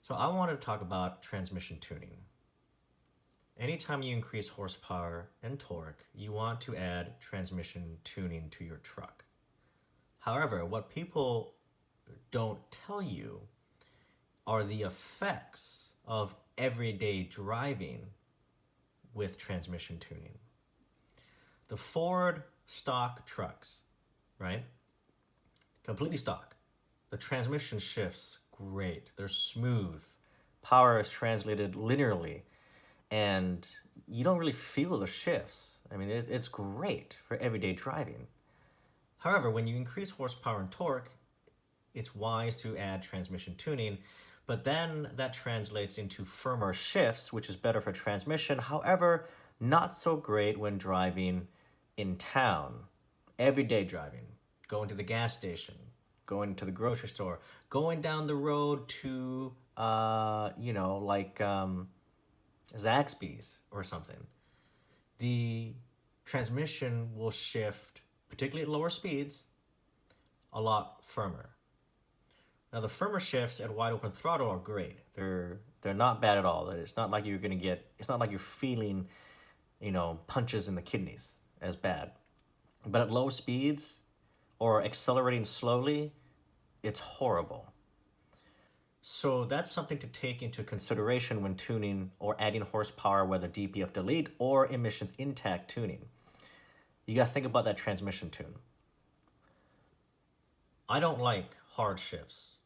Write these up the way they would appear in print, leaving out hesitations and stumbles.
So I want to talk about transmission tuning. Anytime you increase horsepower and torque, you want to add transmission tuning to your truck. However, what people don't tell you are the effects of everyday driving with transmission tuning. The Ford stock trucks, right? Completely stock. The transmission shifts great. They're smooth. Power is translated linearly, and you don't really feel the shifts. I mean, it's great for everyday driving. However, when you increase horsepower and torque, it's wise to add transmission tuning, but then that translates into firmer shifts, which is better for transmission. However, not so great when driving in town, everyday driving, going to the gas station, going to the grocery store, going down the road to, Zaxby's or something. The transmission will shift, particularly at lower speeds, a lot firmer. Now, the firmer shifts at wide open throttle are great. They're not bad at all. It's not like it's not like you're feeling, punches in the kidneys as bad. But at low speeds or accelerating slowly, it's horrible. So that's something to take into consideration when tuning or adding horsepower, whether DPF delete or emissions intact tuning. You got to think about that transmission tune. I don't like hard shifts.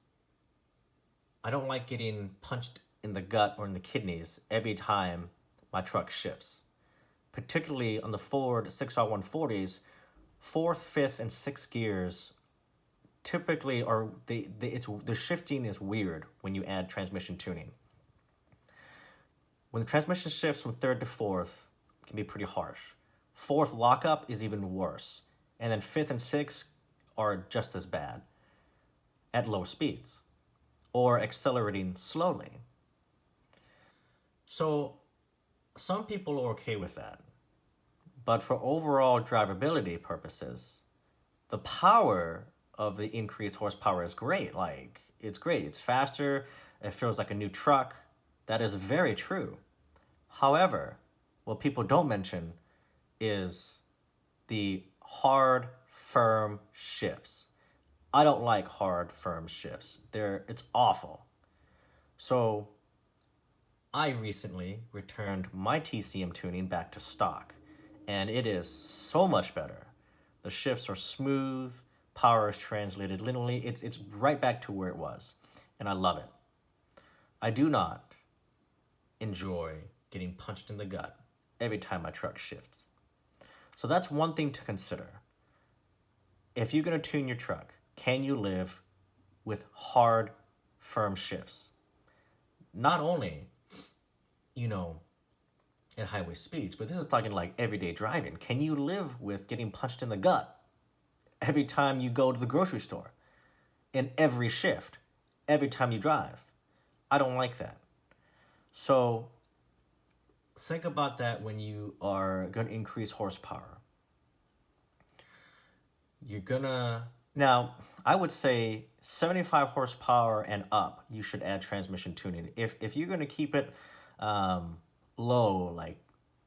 I don't like getting punched in the gut or in the kidneys every time my truck shifts. Particularly on the Ford 6R140s, 4th, 5th, and 6th gears typically are the shifting is weird when you add transmission tuning. When the transmission shifts from 3rd to 4th, it can be pretty harsh. 4th lockup is even worse, and then 5th and 6th are just as bad at low speeds or accelerating slowly. So some people are okay with that, but for overall drivability purposes, the power of the increased horsepower is great. It's great. It's faster. It feels like a new truck. That is very true. However, what people don't mention is the hard, firm shifts. I don't like hard, firm shifts. It's awful. So I recently returned my TCM tuning back to stock, and it is so much better. The shifts are smooth. Power is translated linearly. It's right back to where it was, and I love it. I do not enjoy getting punched in the gut every time my truck shifts. So that's one thing to consider. If you're going to tune your truck, can you live with hard, firm shifts? Not only, at highway speeds, but this is talking like everyday driving. Can you live with getting punched in the gut every time you go to the grocery store, in every shift, every time you drive? I don't like that. So think about that when you are going to increase horsepower. Now, I would say 75 horsepower and up, you should add transmission tuning. If you're going to keep it low,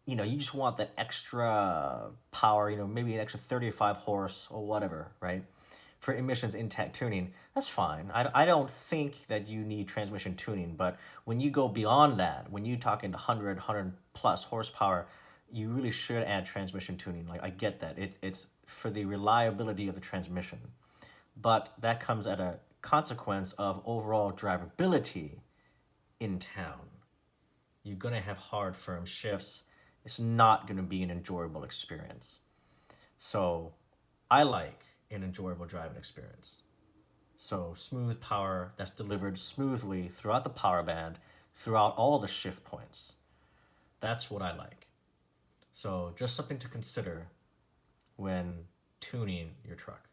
you just want that extra power, maybe an extra 35 horse or whatever, right? For emissions intact tuning, that's fine. I don't think that you need transmission tuning, but when you go beyond that, when you talk into 100 plus horsepower, you really should add transmission tuning. I get that. It's for the reliability of the transmission. But that comes at a consequence of overall drivability in town. You're going to have hard, firm shifts. It's not going to be an enjoyable experience. So I like an enjoyable driving experience. So smooth power that's delivered smoothly throughout the power band, throughout all the shift points. That's what I like. So just something to consider when tuning your truck.